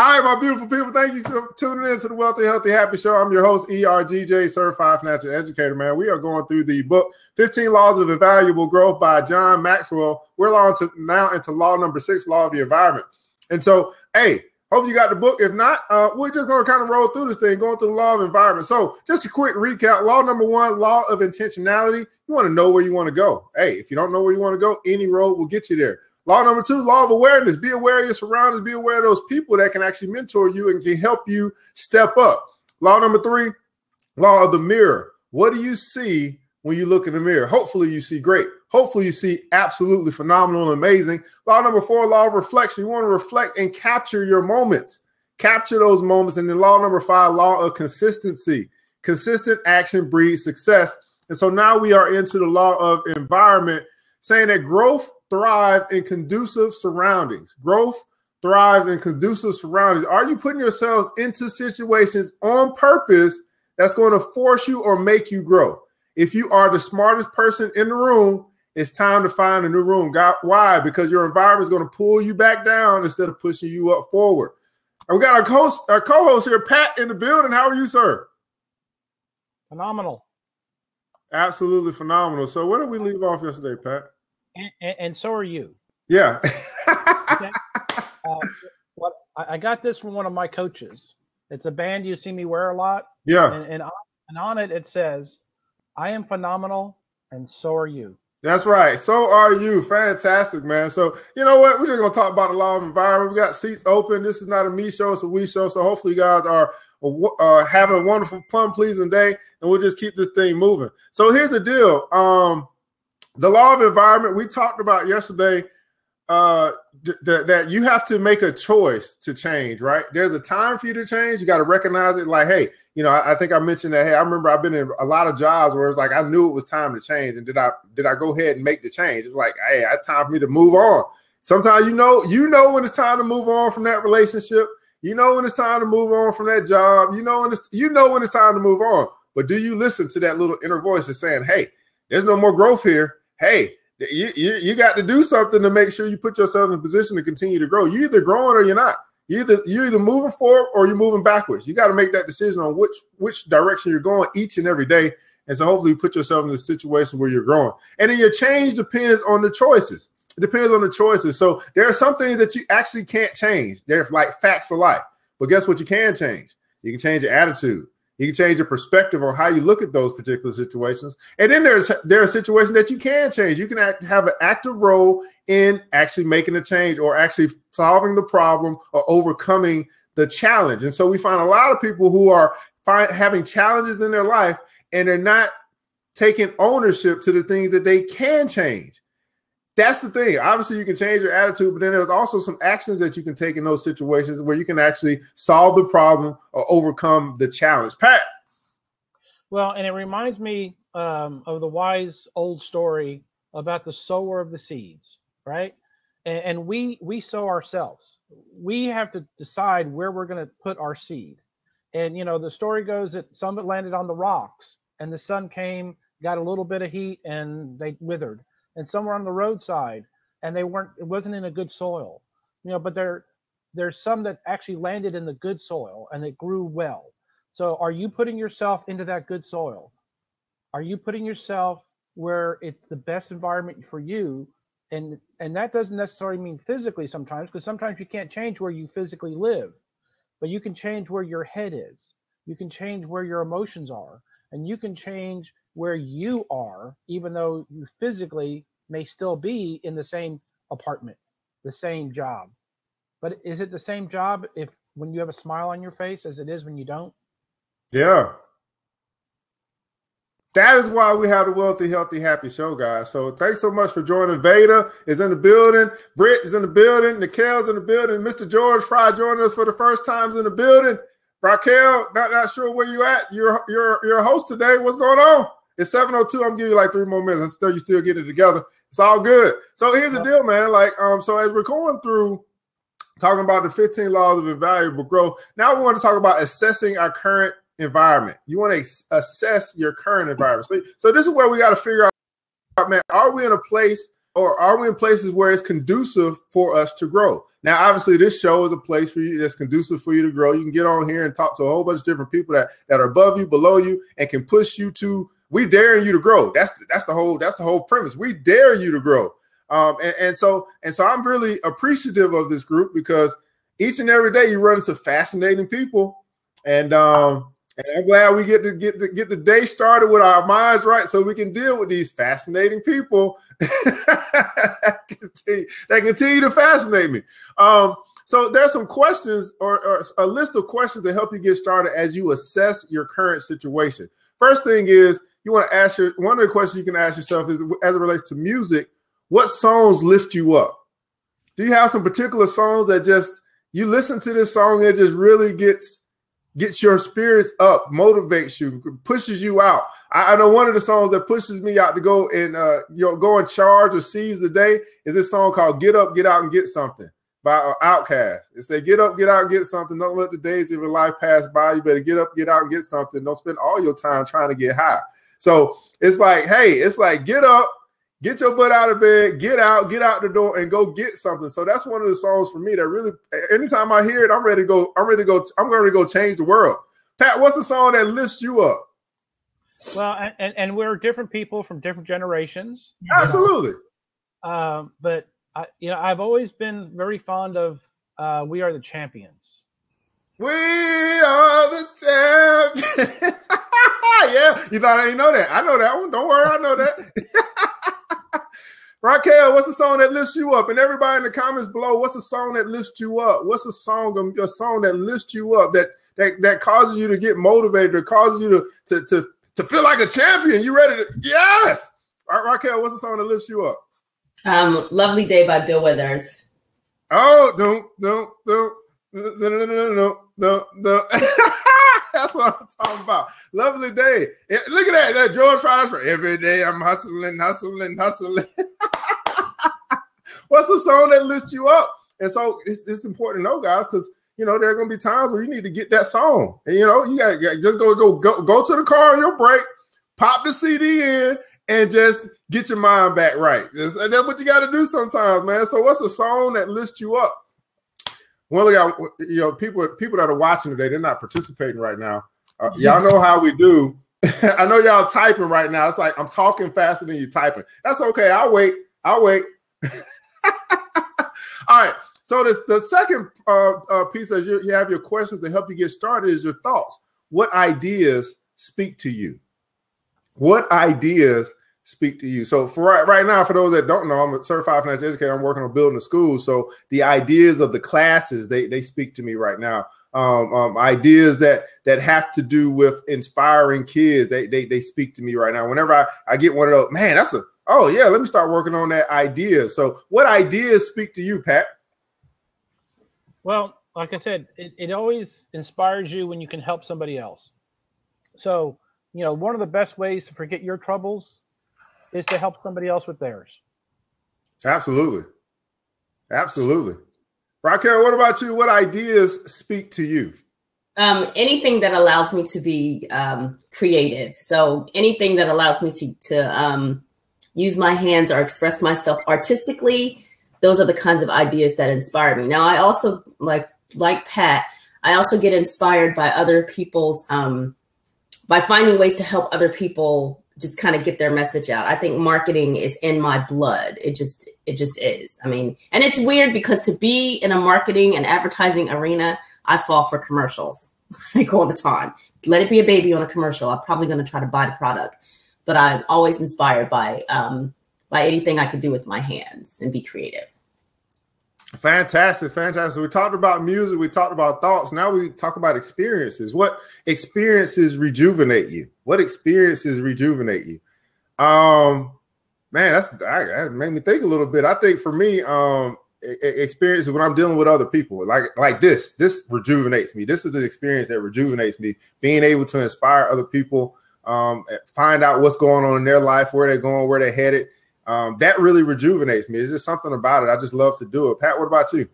right, my beautiful people. Thank you for tuning in to the Wealthy, Healthy, Happy Show. I'm your host, ERGJ, Certified Financial Educator, man. We are going through the book, 15 Laws of Invaluable Growth by John Maxwell. We're now into law number 6, Law of the Environment. And so, hey, hope you got the book. If not, we're just going to kind of roll through this thing, going through the law of environment. So just a quick recap. Law number 1, law of intentionality. You want to know where you want to go. Hey, if you don't know where you want to go, any road will get you there. Law number 2, law of awareness. Be aware of your surroundings. Be aware of those people that can actually mentor you and can help you step up. Law number 3, law of the mirror. What do you see when you look in the mirror? Hopefully you see great. Hopefully you see absolutely phenomenal and amazing. Law number 4, law of reflection. You want to reflect and capture your moments. Capture those moments. And then law number 5, law of consistency. Consistent action breeds success. And so now we are into the law of environment, saying that growth thrives in conducive surroundings. Growth thrives in conducive surroundings. Are you putting yourselves into situations on purpose that's going to force you or make you grow? If you are the smartest person in the room, it's time to find a new room. Why? Because your environment is going to pull you back down instead of pushing you up forward. And we got our co-host here, Pat, in the building. How are you, sir? Phenomenal. Absolutely phenomenal. So where did we leave off yesterday, Pat? And so are you. Yeah. Okay. I got this from one of my coaches. It's a band you see me wear a lot. Yeah. And on it, it says, I am phenomenal, and so are you. That's right. So are you. Fantastic, man. So, you know what? We're just going to talk about the law of environment. We got seats open. This is not a me show, it's a we show. So hopefully you guys are having a wonderful, plum-pleasing day, and we'll just keep this thing moving. So here's the deal. The law of environment, we talked about yesterday, that you have to make a choice to change, right? There's a time for you to change. You got to recognize it. Like, hey, you know, I think I mentioned that. Hey, I remember I've been in a lot of jobs where it's like I knew it was time to change, and did I go ahead and make the change? It's like, hey, it's time for me to move on. Sometimes you know when it's time to move on from that relationship. You know when it's time to move on from that job. You know when it's time to move on. But do you listen to that little inner voice that's saying, hey, there's no more growth here. Hey, you got to do something to make sure you put yourself in a position to continue to grow. You're either growing or you're not. You're either moving forward or you're moving backwards. You got to make that decision on which direction you're going each and every day. And so hopefully you put yourself in a situation where you're growing. And then your change depends on the choices. It depends on the choices. So there are some things that you actually can't change. They're like facts of life. But guess what you can change? You can change your attitude. You can change your perspective on how you look at those particular situations. And then there are situations that you can change. You can have an active role in actually making a change or actually solving the problem or overcoming the challenge. And so we find a lot of people who are having challenges in their life and they're not taking ownership to the things that they can change. That's the thing. Obviously, you can change your attitude, but then there's also some actions that you can take in those situations where you can actually solve the problem or overcome the challenge. Pat. Well, and it reminds me of the wise old story about the sower of the seeds, right? And we sow ourselves. We have to decide where we're going to put our seed. And, you know, the story goes that some of it landed on the rocks and the sun came, got a little bit of heat, and they withered. And some were on the roadside and it wasn't in a good soil, you know, but there's some that actually landed in the good soil and it grew well. So are you putting yourself into that good soil? Are you putting yourself where it's the best environment for you? And that doesn't necessarily mean physically sometimes, because sometimes you can't change where you physically live, but you can change where your head is. You can change where your emotions are, and you can change where you are, even though you physically may still be in the same apartment, the same job. But is it the same job when you have a smile on your face as it is when you don't? Yeah. That is why we have the Wealthy, Healthy, Happy Show, guys. So thanks so much for joining. Veda is in the building. Britt is in the building. Nikel's in the building. Mr. George Fry joining us for the first time in the building. Raquel, not sure where you at. You're a host today. What's going on? It's 7:02. I'm giving you like 3 more minutes. You still get it together. It's all good. So here's the deal, man. Like, so as we're going through talking about the 15 laws of invaluable growth, now we want to talk about assessing our current environment. You want to assess your current environment. So this is where we got to figure out, man, are we in a place or are we in places where it's conducive for us to grow? Now, obviously, this show is a place for you that's conducive for you to grow. You can get on here and talk to a whole bunch of different people that are above you, below you, and can push you to. We daring you to grow. That's the whole premise. We dare you to grow. And so I'm really appreciative of this group because each and every day you run into fascinating people, and I'm glad we get the day started with our minds right, so we can deal with these fascinating people that continue to fascinate me. So there's some questions or a list of questions to help you get started as you assess your current situation. First thing is you want to ask one of the questions you can ask yourself is, as it relates to music, what songs lift you up? Do you have some particular songs that just you listen to this song and it just really gets your spirits up, motivates you, pushes you out? I know one of the songs that pushes me out to go and go and charge or seize the day is this song called "Get Up, Get Out, and Get Something" by Outkast. It says, "Get up, get out, and get something. Don't let the days of your life pass by. You better get up, get out, and get something. Don't spend all your time trying to get high." So it's like, hey, get up, get your butt out of bed, get out the door, and go get something. So that's one of the songs for me that really, anytime I hear it, I'm ready to go. I'm going to go change the world. Pat, what's the song that lifts you up? Well, and we're different people from different generations. Absolutely. But I've always been very fond of "We Are the Champions." We are the champions. Yeah, you thought I didn't know that? I know that one. Don't worry, I know that. Raquel, what's the song that lifts you up? And everybody in the comments below, what's the song that lifts you up? What's a song that lifts you up that causes you to get motivated, that causes you to feel like a champion? You ready to? Yes. All right, Raquel, what's the song that lifts you up? "Lovely Day" by Bill Withers. Oh, no. That's what I'm talking about. Lovely Day. Look at that George Foster. Every day I'm hustling. What's the song that lifts you up? And so it's important to know, guys, because there are going to be times where you need to get that song. And you got to just go to the car on your break, pop the CD in, and just get your mind back right. That's what you got to do sometimes, man. So what's the song that lifts you up? Well, people that are watching today, they're not participating right now. Y'all know how we do. I know y'all typing right now. It's like I'm talking faster than you typing. That's okay. I'll wait. All right. So the second piece, as you have your questions to help you get started, is your thoughts. What ideas speak to you? What ideas speak to you? So for right now, for those that don't know, I'm a certified financial educator. I'm working on building a school. So the ideas of the classes, they speak to me right now. Ideas that have to do with inspiring kids, they speak to me right now. Whenever I get one of those, man, let me start working on that idea. So what ideas speak to you, Pat? Well, like I said, it always inspires you when you can help somebody else. So, one of the best ways to forget your troubles is to help somebody else with theirs. Absolutely. Raquel, what about you? What ideas speak to you? Anything that allows me to be creative. So anything that allows me to use my hands or express myself artistically, those are the kinds of ideas that inspire me. Now, I also, like Pat, I also get inspired by other people's, by finding ways to help other people just kind of get their message out. I think marketing is in my blood. It just is. I mean, and it's weird because to be in a marketing and advertising arena, I fall for commercials like all the time. Let it be a baby on a commercial. I'm probably going to try to buy the product, but I'm always inspired by anything I can do with my hands and be creative. Fantastic. We talked about music. We talked about thoughts. Now we talk about experiences. What experiences rejuvenate you? Man, that made me think a little bit. I think for me, experiences when I'm dealing with other people, like this rejuvenates me. This is the experience that rejuvenates me. Being able to inspire other people, find out what's going on in their life, where they're going, where they're headed. That really rejuvenates me. It's just something about it. I just love to do it. Pat, what about you?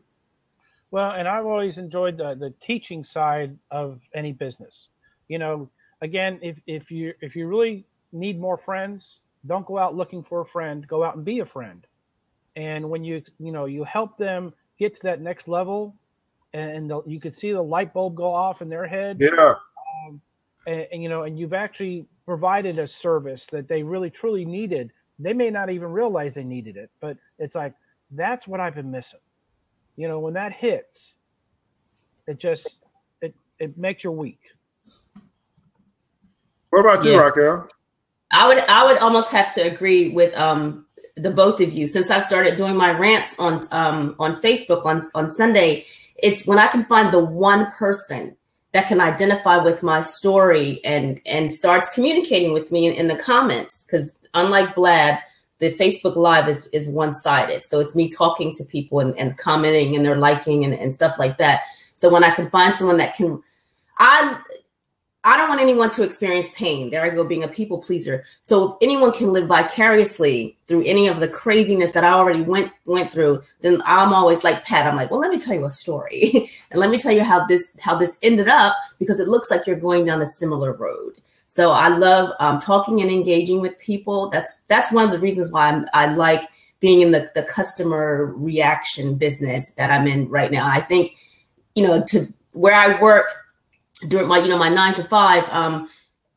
Well, and I've always enjoyed the teaching side of any business. Again, if you really need more friends, don't go out looking for a friend. Go out and be a friend. And when you help them get to that next level, and you could see the light bulb go off in their head, Yeah. and you've actually provided a service that they really truly needed. They may not even realize they needed it, but it's like, that's what I've been missing. When that hits, it makes your week. What about you, Yeah. Raquel? I would almost have to agree with the both of you. Since I've started doing my rants on Facebook on Sunday, it's when I can find the one person that can identify with my story and starts communicating with me in the comments. Because unlike Blab, the Facebook Live is one-sided. So it's me talking to people and commenting, and they're liking and stuff like that. So when I can find someone that can, I don't want anyone to experience pain. There I go, being a people pleaser. So if anyone can live vicariously through any of the craziness that I already went through, then I'm always like Pat. I'm like, well, let me tell you a story, and let me tell you how this ended up, because it looks like you're going down a similar road. So I love talking and engaging with people. That's one of the reasons why I like being in the customer reaction business that I'm in right now. I think, to where I work during my 9 to 5,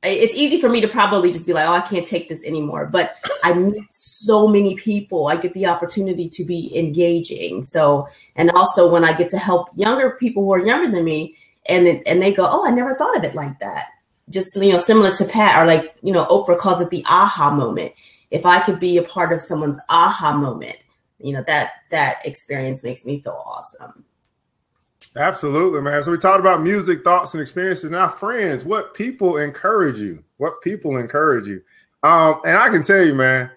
it's easy for me to probably just be like, oh, I can't take this anymore. But I meet so many people. I get the opportunity to be engaging. So, and also when I get to help younger people who are younger than me, and they go, oh, I never thought of it like that. Just, similar to Pat, or like, Oprah calls it the aha moment. If I could be a part of someone's aha moment, that experience makes me feel awesome. Absolutely, man. So we talked about music, thoughts, and experiences. Now, friends, what people encourage you? What people encourage you? And I can tell you, man,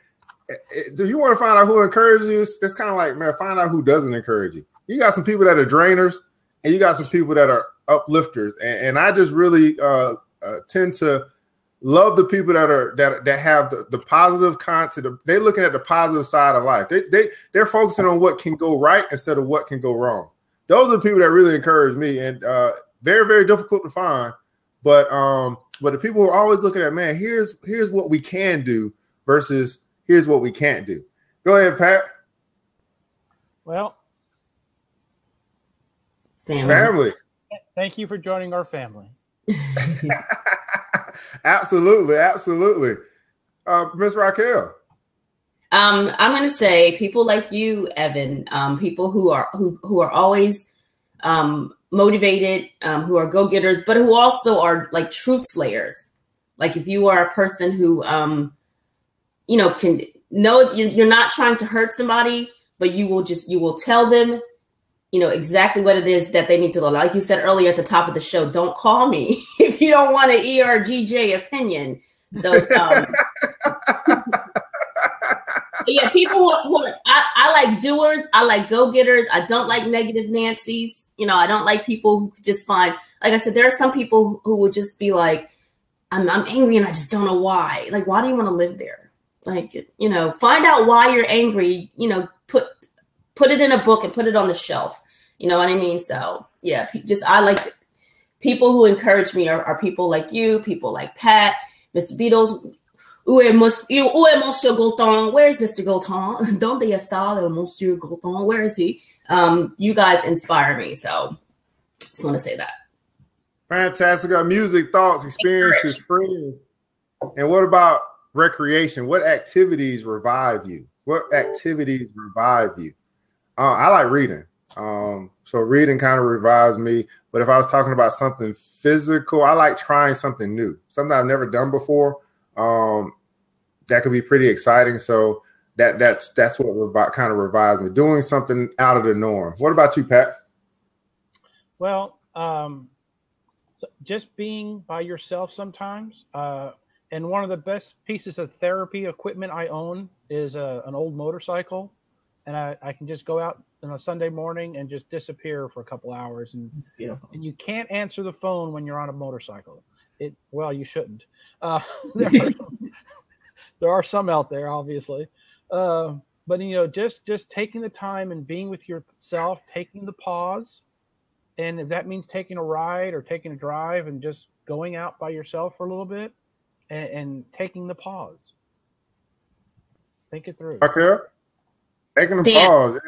do you want to find out who encourages you? It's kind of like, man, find out who doesn't encourage you. You got some people that are drainers, and you got some people that are uplifters. And I just really tend to love the people that have the positive content. They're looking at the positive side of life. They're focusing on what can go right instead of what can go wrong. Those are the people that really encourage me, and very, very difficult to find. But the people who are always looking at, man, here's what we can do versus here's what we can't do. Go ahead, Pat. Well, family. Thank you for joining our family. Absolutely. Ms. Raquel. I'm going to say people like you, Evan, people who are always motivated, who are go-getters, but who also are like truth slayers. Like if you are a person who, can know you're not trying to hurt somebody, but you will tell them, exactly what it is that they need to know. Like you said earlier at the top of the show, don't call me if you don't want an ERGJ opinion. So, yeah, people who are, I like doers. I like go-getters. I don't like negative Nancy's. I don't like people who just find, like I said, there are some people who would just be like, I'm angry and I just don't know why. Like, why do you want to live there? Like, find out why you're angry, put it in a book and put it on the shelf. You know what I mean? So yeah, I like people who encourage me are people like you, people like Pat, Mr. Beatles. Où est Monsieur Gaulton? Where is Mr. Gaulton? Donde está el Monsieur Gaulton? Where is he? You guys inspire me. So just want to say that. Fantastic. Got music, thoughts, experiences, friends. And what about recreation? What activities revive you? I like reading. So reading kind of revives me. But if I was talking about something physical, I like trying something new, something I've never done before. That could be pretty exciting. So that's what kind of revives me, doing something out of the norm. What about you, Pat? Well, so just being by yourself sometimes. And one of the best pieces of therapy equipment I own is an old motorcycle. And I can just go out on a Sunday morning and just disappear for a couple hours. And It's beautiful. And you can't answer the phone when you're on a motorcycle. Well, you shouldn't. There are some out there, obviously. But, just taking the time and being with yourself, taking the pause. And if that means taking a ride or taking a drive and just going out by yourself for a little bit and taking the pause. Think it through. Okay. Taking a pause.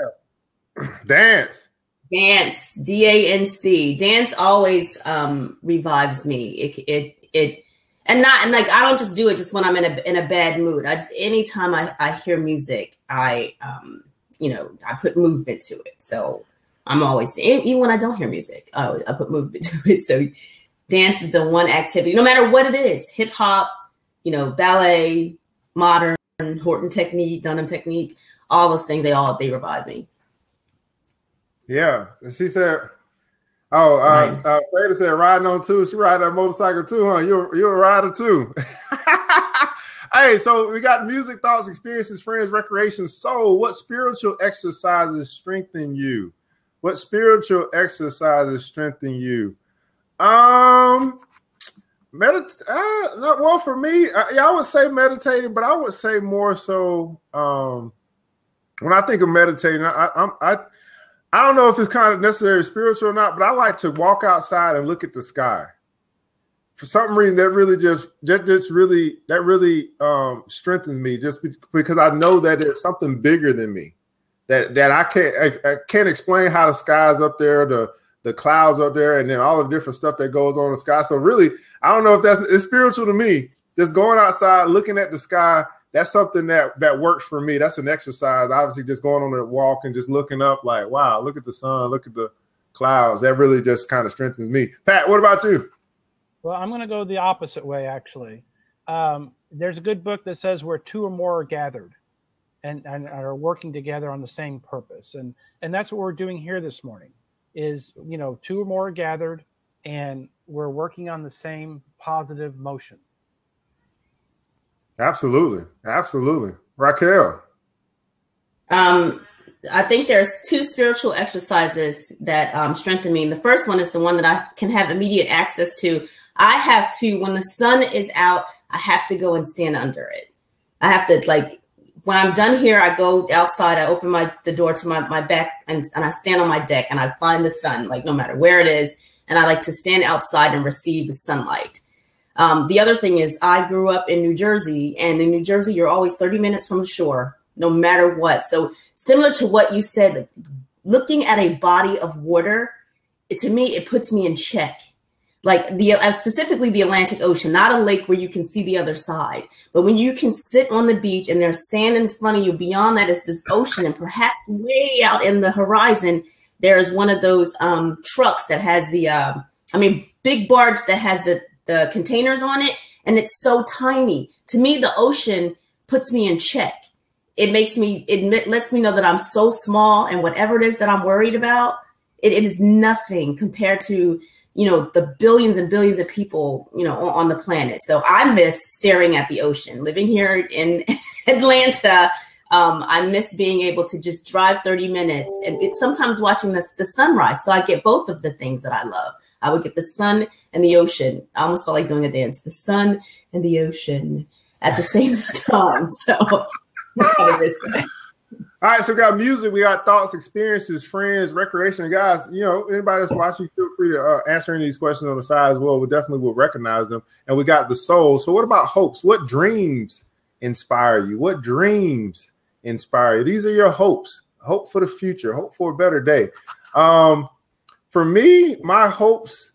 Yeah. Dance. Dance. D-A-N-C. Dance always revives me. And like I don't just do it just when I'm in a bad mood. Anytime I hear music, I put movement to it. So I'm always, even when I don't hear music, I put movement to it. So dance is the one activity, no matter what it is, hip hop, ballet, modern, Horton technique, Dunham technique, all those things, they revive me. Yeah. And she said, Freda said riding on too. She ride that motorcycle too, huh? You're a rider too. Hey, so we got music, thoughts, experiences, friends, recreation, soul. What spiritual exercises strengthen you? What spiritual exercises strengthen you? Well, for me, I would say meditating, but I would say more so when I think of meditating, I don't know if it's kind of necessarily spiritual or not, but I like to walk outside and look at the sky. For some reason, that really strengthens me, just because I know that it's something bigger than me. That I can't explain how the sky's up there, the clouds up there, and then all the different stuff that goes on in the sky. So really, I don't know if it's spiritual to me. Just going outside, looking at the sky, that's something that works for me. That's an exercise. Obviously, just going on a walk and just looking up like, wow, look at the sun, look at the clouds. That really just kind of strengthens me. Pat, what about you? Well, I'm going to go the opposite way, actually. There's a good book that says where two or more are gathered and are working together on the same purpose. And that's what we're doing here this morning is, two or more are gathered and we're working on the same positive motion. Absolutely. Absolutely. Raquel. I think there's two spiritual exercises that strengthen me. And the first one is the one that I can have immediate access to. I have to, when the sun is out, I have to go and stand under it. I have to, when I'm done here, I go outside, I open the door to my back and I stand on my deck and I find the sun, no matter where it is. And I like to stand outside and receive the sunlight. The other thing is I grew up in New Jersey, and in New Jersey, you're always 30 minutes from the shore, no matter what. So similar to what you said, looking at a body of water, to me, it puts me in check. Specifically the Atlantic Ocean, not a lake where you can see the other side, but when you can sit on the beach and there's sand in front of you, beyond that is this ocean, and perhaps way out in the horizon, there's one of those trucks that has big barge that has the containers on it, and it's so tiny. To me, the ocean puts me in check. It lets me know that I'm so small, and whatever it is that I'm worried about, it is nothing compared to, the billions and billions of people, on the planet. So I miss staring at the ocean. Living here in Atlanta, I miss being able to just drive 30 minutes and it's sometimes watching the sunrise. So I get both of the things that I love. I would get the sun and the ocean. I almost felt like doing a dance. The sun and the ocean at the same time. So I kind of miss that. All right, so we got music, we got thoughts, experiences, friends, recreation. And guys, anybody that's watching, feel free to answer any of these questions on the side as well. We definitely will recognize them. And we got the soul. So what about hopes? What dreams inspire you? What dreams inspire you? These are your hopes. Hope for the future. Hope for a better day. For me, my hopes,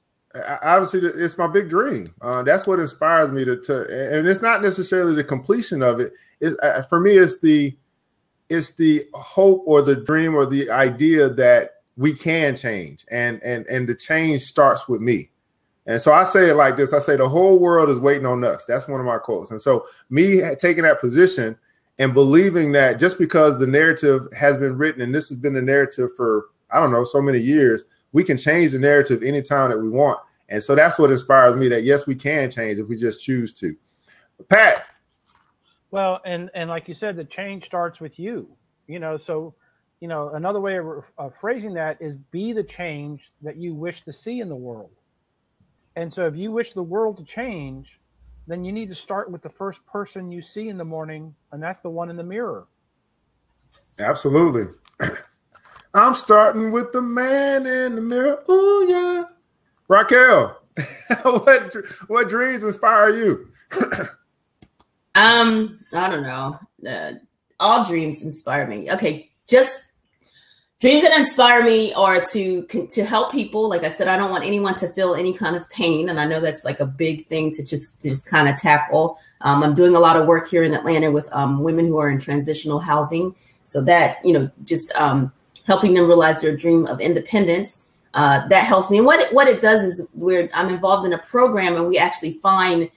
obviously, it's my big dream. That's what inspires me to and it's not necessarily the completion of it. For me, it's the hope or the dream or the idea that we can change and the change starts with me. And so I say it like this. I say the whole world is waiting on us. That's one of my quotes. And so me taking that position and believing that just because the narrative has been written and this has been the narrative for, I don't know, so many years, we can change the narrative anytime that we want. And so that's what inspires me that, yes, we can change if we just choose to. Pat. Well, and like you said, the change starts with you, so, another way of phrasing that is be the change that you wish to see in the world. And so if you wish the world to change, then you need to start with the first person you see in the morning, and that's the one in the mirror. Absolutely. I'm starting with the man in the mirror. Ooh, yeah. Raquel, what dreams inspire you? I don't know. All dreams inspire me. Okay. just dreams that inspire me are to help people. Like I said, I don't want anyone to feel any kind of pain. And I know that's like a big thing to just kind of tackle. I'm doing a lot of work here in Atlanta with women who are in transitional housing. So that, just helping them realize their dream of independence. That helps me. And what it does is I'm involved in a program, and we actually find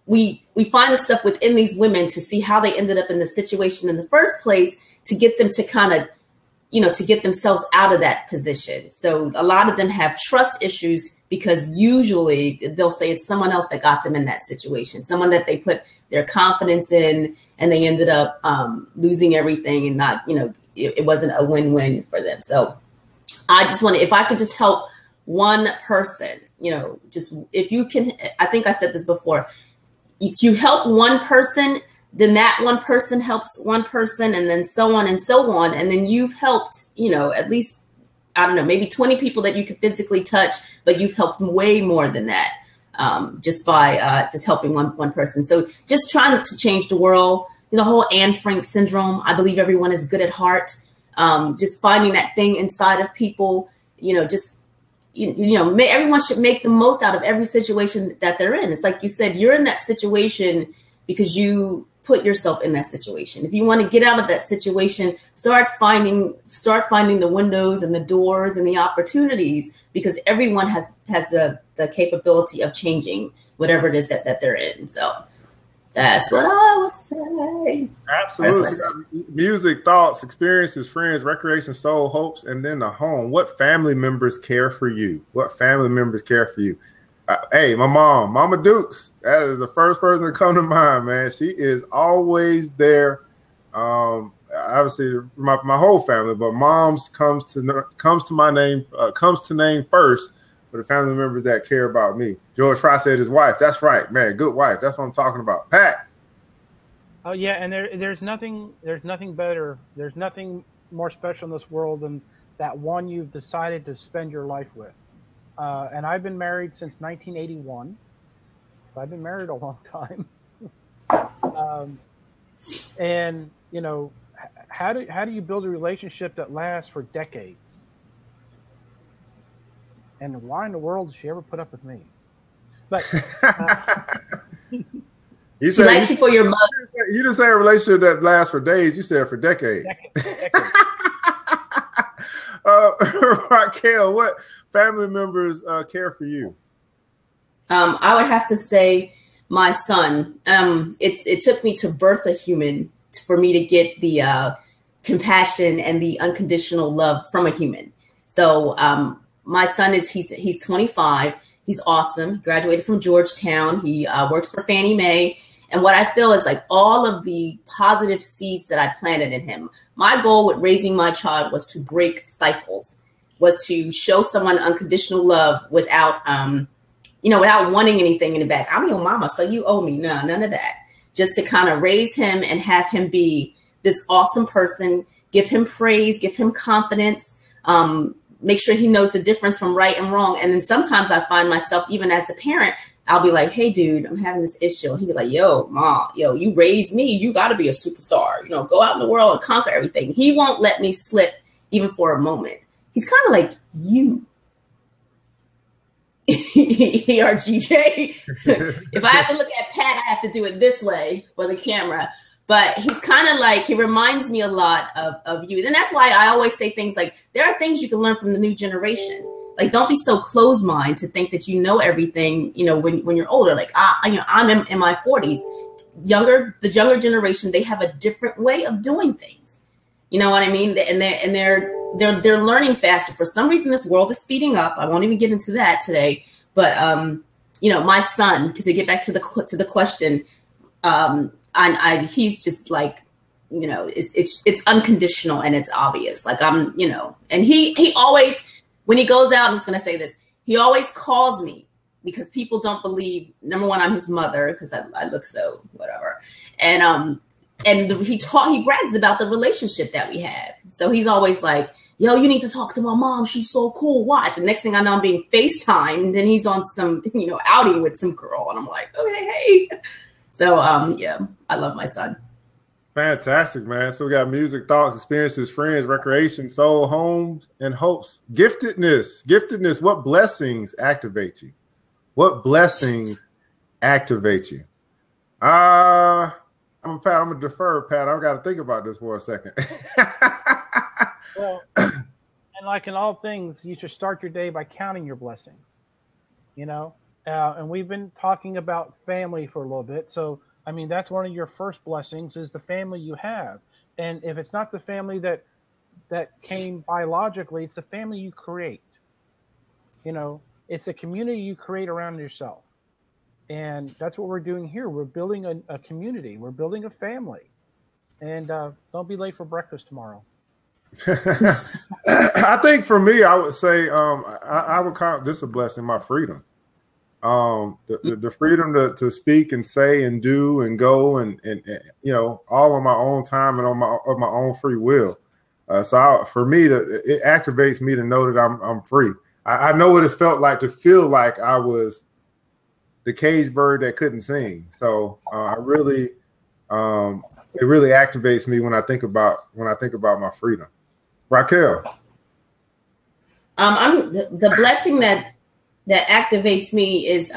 we find the stuff within these women to see how they ended up in the situation in the first place, to get them to kind of, to get themselves out of that position. So a lot of them have trust issues because usually they'll say it's someone else that got them in that situation, someone that they put their confidence in, and they ended up losing everything and not, it wasn't a win-win for them. So I just if I could just help one person, just if you can, I think I said this before, if you help one person, then that one person helps one person, and then so on and so on. And then you've helped, at least, I don't know, maybe 20 people that you could physically touch, but you've helped way more than that just by just helping one person. So just trying to change the world, the whole Anne Frank syndrome. I believe everyone is good at heart. Just finding that thing inside of people, everyone should make the most out of every situation that they're in. It's like you said, you're in that situation because you put yourself in that situation. If you want to get out of that situation, start finding the windows and the doors and the opportunities, because everyone has the capability of changing whatever it is that they're in. So that's what I would say. Absolutely. Music, thoughts, experiences, friends, recreation, soul, hopes, and then the home. What family members care for you? What family members care for you? Hey, my mom, Mama Dukes. That is the first person to come to mind, man. She is always there. Obviously, my whole family, but mom's comes to name first for the family members that care about me. George Fry said his wife. That's right, man. Good wife. That's what I'm talking about. Pat. Oh yeah, and there's nothing better. There's nothing more special in this world than that one you've decided to spend your life with. And I've been married since 1981. So I've been married a long time. And how do you build a relationship that lasts for decades? And why in the world did she ever put up with me? But you said, likes you for your mother. You didn't say a relationship that lasts for days. You said for decades. Raquel, what family members care for you? I would have to say my son. It took me to birth a human for me to get the compassion and the unconditional love from a human. So my son he's 25. He's awesome. He graduated from Georgetown. He works for Fannie Mae. And what I feel is like all of the positive seeds that I planted in him. My goal with raising my child was to break cycles, was to show someone unconditional love without, without wanting anything in the back. I'm your mama, so you owe me. No, none of that. Just to kind of raise him and have him be this awesome person, give him praise, give him confidence, make sure he knows the difference from right and wrong. And then sometimes I find myself, even as the parent, I'll be like, hey, dude, I'm having this issue. He'd be like, yo, mom, you raised me. You got to be a superstar. Go out in the world and conquer everything. He won't let me slip even for a moment. He's kind of like you. ERGJ. If I have to look at Pat, I have to do it this way for the camera. But he's kind of like, he reminds me a lot of you. And that's why I always say things like, there are things you can learn from the new generation. Like, don't be so closed-minded to think that you know everything, when you're older. Like, I'm in my 40s. The younger generation, they have a different way of doing things. You know what I mean? And they're learning faster. For some reason, this world is speeding up. I won't even get into that today. But, my son, to get back to the question, he's just like, it's unconditional and it's obvious. Like and he always, when he goes out, I'm just going to say this, he always calls me because people don't believe, number one, I'm his mother because I look so whatever. And he brags about the relationship that we have. So he's always like, yo, you need to talk to my mom. She's so cool. Watch. And next thing I know, I'm being FaceTimed. And then he's on some, outing with some girl. And I'm like, okay, hey. So, I love my son. Fantastic, man. So we got music, thoughts, experiences, friends, recreation, soul, homes, and hopes. Giftedness. Giftedness. What blessings activate you? What blessings activate you? I'm gonna defer, Pat. I've got to think about this for a second. Well, and like in all things, you should start your day by counting your blessings. You know, and we've been talking about family for a little bit. So, I mean, that's one of your first blessings is the family you have. And if it's not the family that came biologically, it's the family you create. You know, it's the community you create around yourself. And that's what we're doing here. We're building a community. We're building a family. And don't be late for breakfast tomorrow. I think for me, I would say I would call this a blessing, my freedom. The freedom to speak and say and do and go and you know, all on my own time and on my own free will. For me, it activates me to know that I'm free. I know what it felt like to feel like I was the caged bird that couldn't sing. So it really activates me when I think about my freedom. Raquel. I'm the blessing that activates me is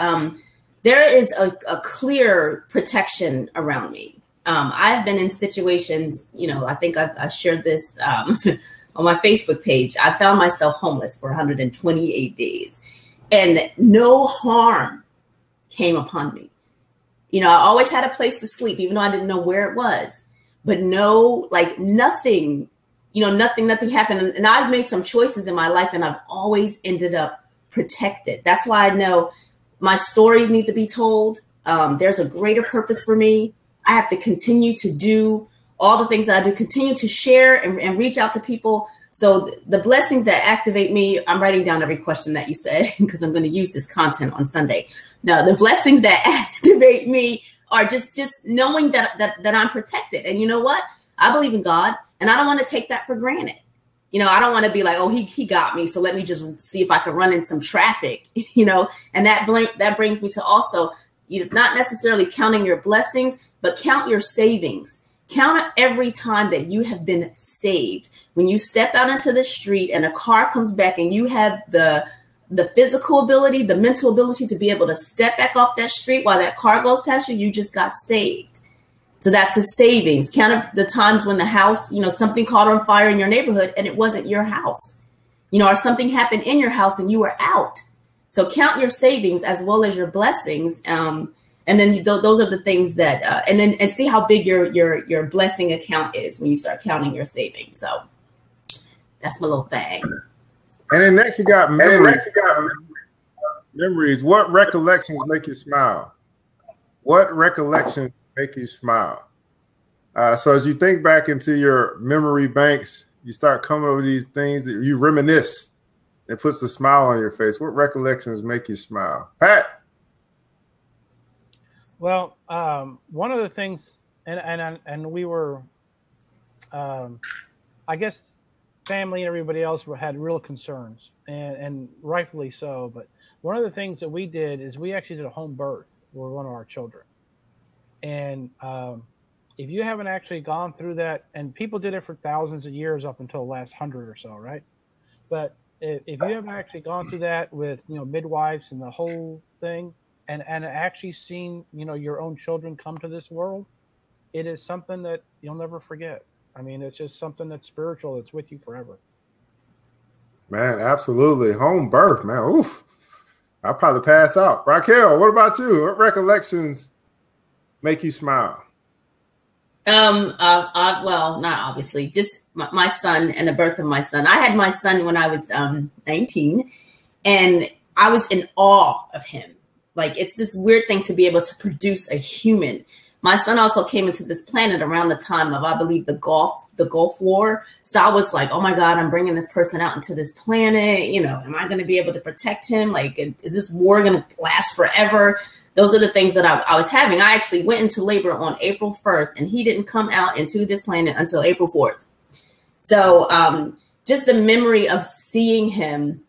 there is a clear protection around me. I've been in situations, you know, I think I shared this on my Facebook page. I found myself homeless for 128 days and no harm came upon me. You know, I always had a place to sleep, even though I didn't know where it was, but nothing, you know, nothing happened. And I've made some choices in my life and I've always ended up protected. That's why I know my stories need to be told. There's a greater purpose for me. I have to continue to do all the things that I do, continue to share and reach out to people. So the blessings that activate me, I'm writing down every question that you said because I'm going to use this content on Sunday. Now, the blessings that activate me are just knowing that I'm protected. And you know what? I believe in God and I don't want to take that for granted. You know, I don't want to be like, oh, he got me, so let me just see if I can run in some traffic, you know, and that brings me to also, you know, not necessarily counting your blessings, but count your savings. Count every time that you have been saved. When you step out into the street and a car comes back and you have the physical ability, the mental ability to be able to step back off that street while that car goes past you, you just got saved. So that's the savings. Count the times when the house, you know, something caught on fire in your neighborhood and it wasn't your house, you know, or something happened in your house and you were out. So count your savings as well as your blessings. And then those are the things that, and see how big your blessing account is when you start counting your savings. So that's my little thing. And then next you got memories. Memories. What recollections make you smile? What recollections make you smile? So as you think back into your memory banks, you start coming over these things that you reminisce. It puts a smile on your face. What recollections make you smile? Pat? Well, one of the things, and we were, I guess, family and everybody else had real concerns, and rightfully so. But one of the things that we did is we actually did a home birth for one of our children. And if you haven't actually gone through that, and people did it for thousands of years up until the last 100 or so, right? But if you haven't actually gone through that with, you know, midwives and the whole thing, and actually seen, you know, your own children come to this world, it is something that you'll never forget. I mean, it's just something that's spiritual. It's with you forever. Man, absolutely. Home birth, man. Oof. I'll probably pass out. Raquel, what about you? What recollections make you smile? Well, not obviously, just my son and the birth of my son. I had my son when I was 19, and I was in awe of him. Like, it's this weird thing to be able to produce a human. My son also came into this planet around the time of, I believe, the Gulf War. So I was like, oh my God, I'm bringing this person out into this planet. You know, am I going to be able to protect him? Like, is this war going to last forever? Those are the things that I was having. I actually went into labor on April 1st, and he didn't come out into this planet until April 4th. So just the memory of seeing him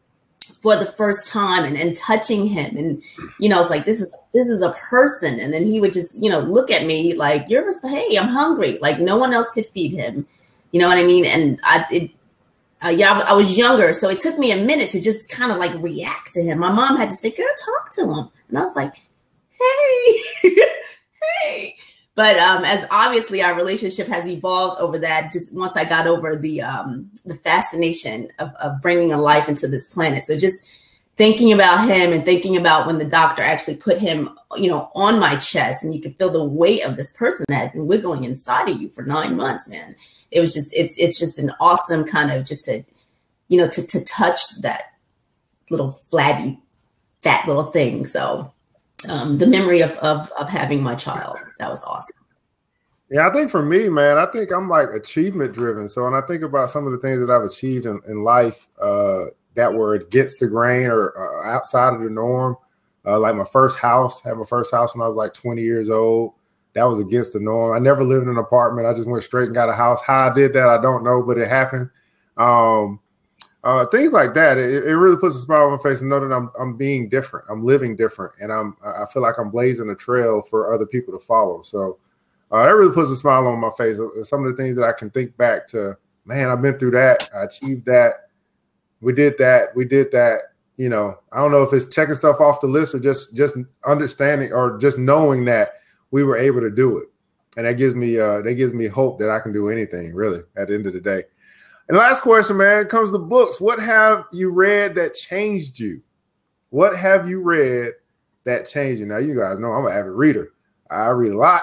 for the first time and touching him. And, you know, it's like, this is a person. And then he would just, you know, look at me like, hey, I'm hungry. Like no one else could feed him. You know what I mean? And I was younger. So it took me a minute to just kind of like react to him. My mom had to say, girl, talk to him. And I was like, hey, hey. But as obviously our relationship has evolved over that, just once I got over the fascination of bringing a life into this planet. So just thinking about him and thinking about when the doctor actually put him, you know, on my chest and you could feel the weight of this person that had been wiggling inside of you for 9 months, man. It was just, it's just an awesome kind of just to, you know, to touch that little flabby, fat little thing. So the memory of having my child, that was awesome. Yeah, I think for me, man, I think I'm like achievement driven. So when I think about some of the things that I've achieved in life that were against the grain or outside of the norm, like my first house, had my first house when I was like 20 years old. That was against the norm. I never lived in an apartment. I just went straight and got a house. How I did that, I don't know, but it happened. Things like that. It really puts a smile on my face and know that I'm being different. I'm living different, and I feel like I'm blazing a trail for other people to follow. So that really puts a smile on my face. Some of the things that I can think back to, man, I've been through that. I achieved that. We did that. You know, I don't know if it's checking stuff off the list or just understanding or just knowing that we were able to do it. And that gives me hope that I can do anything, really, at the end of the day. And last question, man, comes to books. What have you read that changed you? What have you read that changed you? Now, you guys know I'm an avid reader. I read a lot.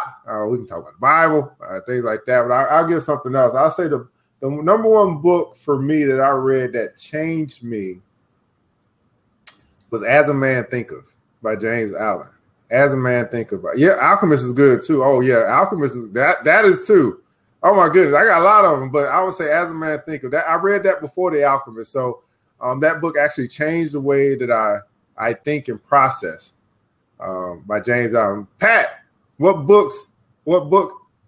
We can talk about the Bible, things like that. But I'll give something else. I'll say the number one book for me that I read that changed me was As a Man Thinketh by James Allen. As a Man Thinketh. Yeah, Alchemist is good too. Oh yeah, Alchemist is that is too. Oh my goodness, I got a lot of them, but I would say As a Man Thinketh. That I read that before The Alchemist, so that book actually changed the way that I think and process. By James Allen. Pat, what book?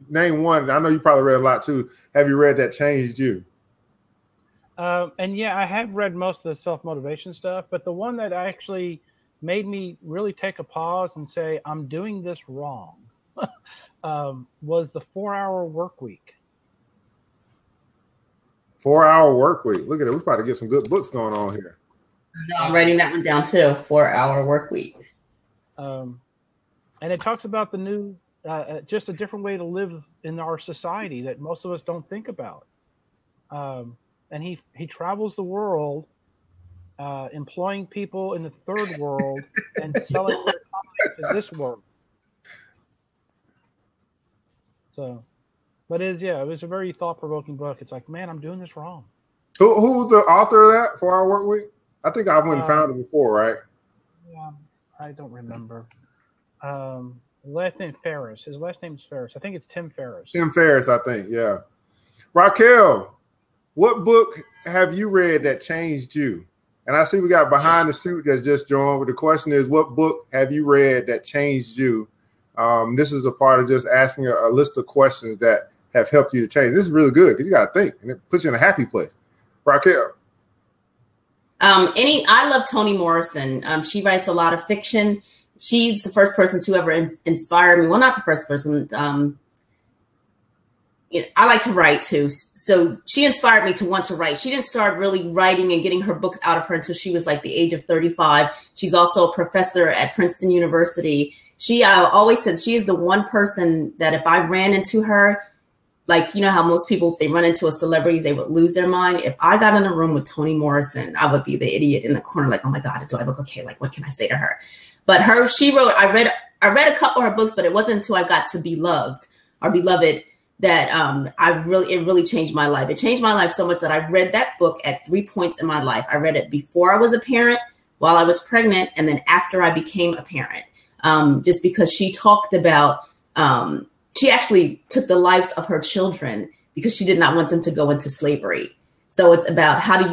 Name one. I know you probably read a lot too. Have you read that changed you? And yeah, I have read most of the self-motivation stuff, but the one that actually made me really take a pause and say, I'm doing this wrong, was the 4-Hour Workweek. 4-Hour Workweek. Look at it. We're about to get some good books going on here. No, I'm writing that one down too. 4-Hour Workweek. And it talks about the new, just a different way to live in our society that most of us don't think about. And he travels the world, employing people in the third world and selling their content to this world. So, but it was a very thought-provoking book. It's like, man, I'm doing this wrong. Who's the author of that 4-Hour Workweek? I think I went and found it before, right? Yeah, I don't remember. Last name Ferriss. His last name is Ferriss. I think it's Tim Ferriss. Tim Ferriss, I think. Yeah. Raquel, what book have you read that changed you? And I see we got Behind the Shoot that just joined. But the question is, what book have you read that changed you? This is a part of just asking a list of questions that have helped you to change. This is really good because you got to think, and it puts you in a happy place. Raquel. I love Toni Morrison. She writes a lot of fiction. She's the first person to ever inspire me. Well, not the first person. I like to write too. So she inspired me to want to write. She didn't start really writing and getting her books out of her until she was like the age of 35. She's also a professor at Princeton University. She always said she is the one person that if I ran into her, like, you know how most people, if they run into a celebrity, they would lose their mind. If I got in a room with Toni Morrison, I would be the idiot in the corner. Like, oh my God, do I look okay? Like, what can I say to her? But she wrote, I read a couple of her books, but it wasn't until I got to Beloved that it really changed my life. It changed my life so much that I read that book at 3 points in my life. I read it before I was a parent, while I was pregnant, and then after I became a parent. Just because she talked about, she actually took the lives of her children because she did not want them to go into slavery. So it's about how can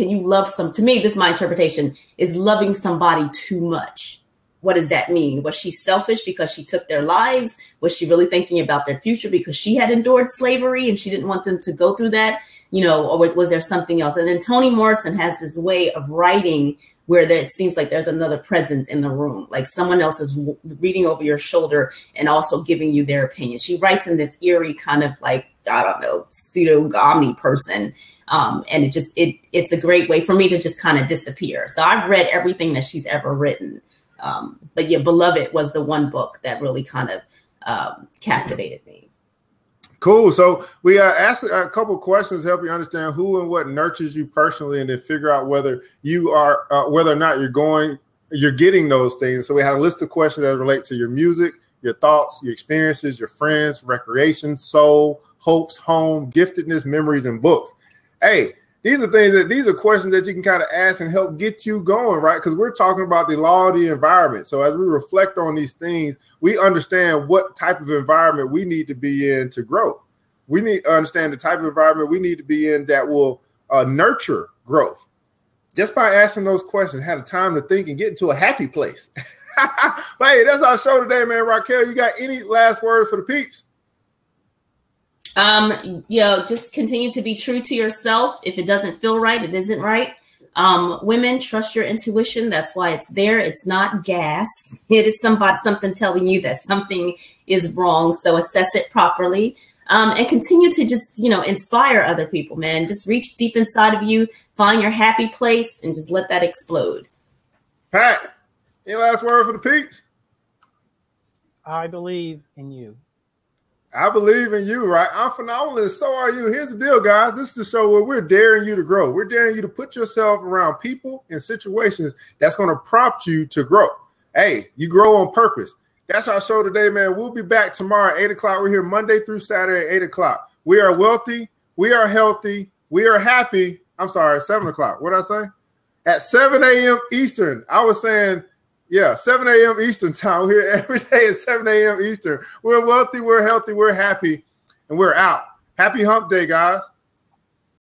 you love to me, this is my interpretation, is loving somebody too much. What does that mean? Was she selfish because she took their lives? Was she really thinking about their future because she had endured slavery and she didn't want them to go through that? or was there something else? And then Toni Morrison has this way of writing where it seems like there's another presence in the room, like someone else is reading over your shoulder and also giving you their opinion. She writes in this eerie kind of like, I don't know, pseudo omni person. And it's a great way for me to just kind of disappear. So I've read everything that she's ever written. But yeah, Beloved was the one book that really kind of captivated me. Cool. So we asked a couple of questions to help you understand who and what nurtures you personally, and then figure out whether you are, whether or not you're getting those things. So we had a list of questions that relate to your music, your thoughts, your experiences, your friends, recreation, soul, hopes, home, giftedness, memories, and books. Hey, these are questions that you can kind of ask and help get you going, right? Because we're talking about the law of the environment. So as we reflect on these things, we understand what type of environment we need to be in to grow. We need to understand the type of environment we need to be in that will nurture growth. Just by asking those questions, have the time to think and get into a happy place. But hey, that's our show today, man. Raquel, you got any last words for the peeps? Just continue to be true to yourself. If it doesn't feel right, it isn't right. Women, trust your intuition. That's why it's there. It's not gas. It is something telling you that something is wrong. So assess it properly. And continue to just, inspire other people, man. Just reach deep inside of you, find your happy place, and just let that explode. Pat, any last word for the peeps? I believe in you. I believe in you, right? I'm phenomenal, and so are you. Here's the deal, guys. This is the show where we're daring you to grow. We're daring you to put yourself around people and situations that's going to prompt you to grow. Hey, you grow on purpose. That's our show today, man. We'll be back tomorrow at 8 o'clock. We're here Monday through Saturday at 8 o'clock. We are wealthy. We are healthy. We are happy. I'm sorry, 7 o'clock. What did I say? At 7 a.m. Eastern. I was saying, 7 a.m. Eastern time. We're here every day at 7 a.m. Eastern. We're wealthy, we're healthy, we're happy, and we're out. Happy hump day, guys.